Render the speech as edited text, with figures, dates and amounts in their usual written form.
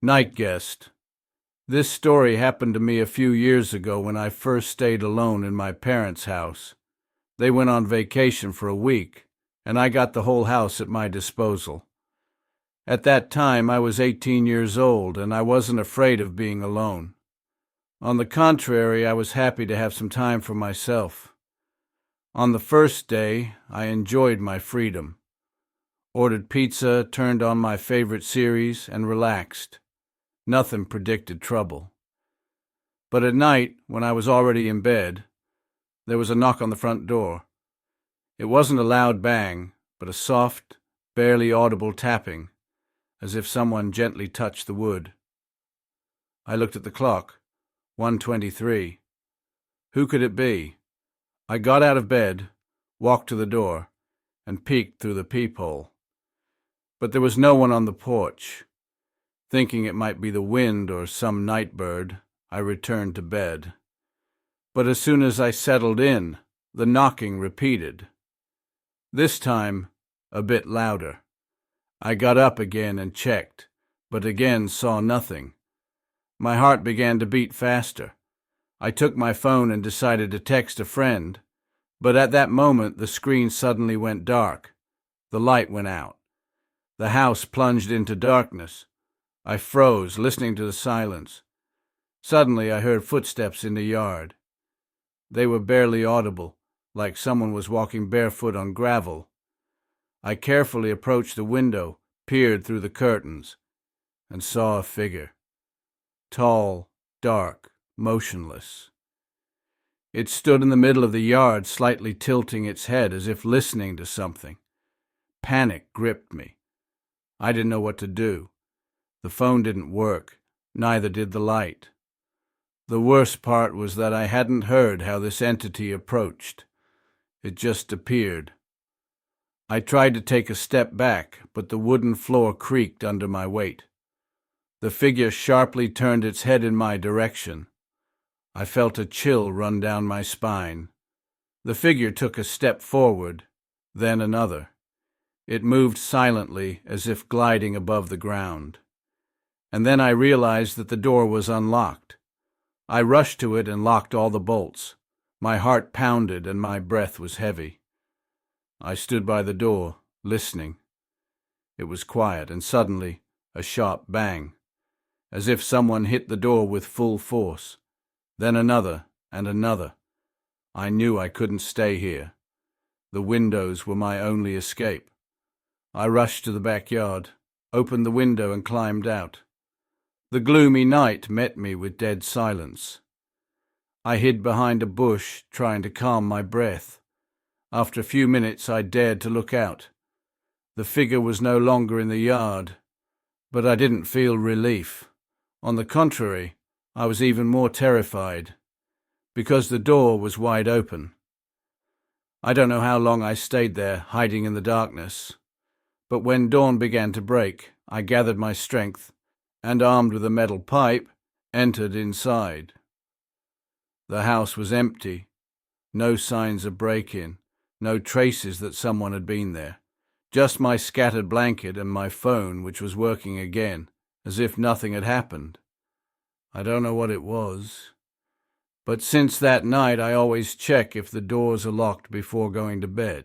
Night Guest. This story happened to me a few years ago when I first stayed alone in my parents' house. They went on vacation for a week, and I got the whole house at my disposal. At that time, I was 18 years old, and I wasn't afraid of being alone. On the contrary, I was happy to have some time for myself. On the first day, I enjoyed my freedom. Ordered pizza, turned on my favorite series, and relaxed. Nothing predicted trouble. But at night, when I was already in bed, there was a knock on the front door. It wasn't a loud bang, but a soft, barely audible tapping, as if someone gently touched the wood. I looked at the clock. 1:23. Who could it be? I got out of bed, walked to the door, and peeked through the peephole. But there was no one on the porch. Thinking it might be the wind or some night bird, I returned to bed. But as soon as I settled in, the knocking repeated. This time, a bit louder. I got up again and checked, but again saw nothing. My heart began to beat faster. I took my phone and decided to text a friend, but at that moment the screen suddenly went dark. The light went out. The house plunged into darkness. I froze, listening to the silence. Suddenly I heard footsteps in the yard. They were barely audible, like someone was walking barefoot on gravel. I carefully approached the window, peered through the curtains, and saw a figure. Tall, dark, motionless. It stood in the middle of the yard, slightly tilting its head as if listening to something. Panic gripped me. I didn't know what to do. The phone didn't work, neither did the light. The worst part was that I hadn't heard how this entity approached. It just appeared. I tried to take a step back, but the wooden floor creaked under my weight. The figure sharply turned its head in my direction. I felt a chill run down my spine. The figure took a step forward, then another. It moved silently, as if gliding above the ground. And then I realized that the door was unlocked. I rushed to it and locked all the bolts. My heart pounded and my breath was heavy. I stood by the door, listening. It was quiet, and suddenly a sharp bang, as if someone hit the door with full force. Then another and another. I knew I couldn't stay here. The windows were my only escape. I rushed to the backyard, opened the window and climbed out. The gloomy night met me with dead silence. I hid behind a bush, trying to calm my breath. After a few minutes, I dared to look out. The figure was no longer in the yard, but I didn't feel relief. On the contrary, I was even more terrified, because the door was wide open. I don't know how long I stayed there, hiding in the darkness, but when dawn began to break, I gathered my strength and, armed with a metal pipe, entered inside. The house was empty. No signs of break-in, no traces that someone had been there. Just my scattered blanket and my phone, which was working again, as if nothing had happened. I don't know what it was, but since that night I always check if the doors are locked before going to bed.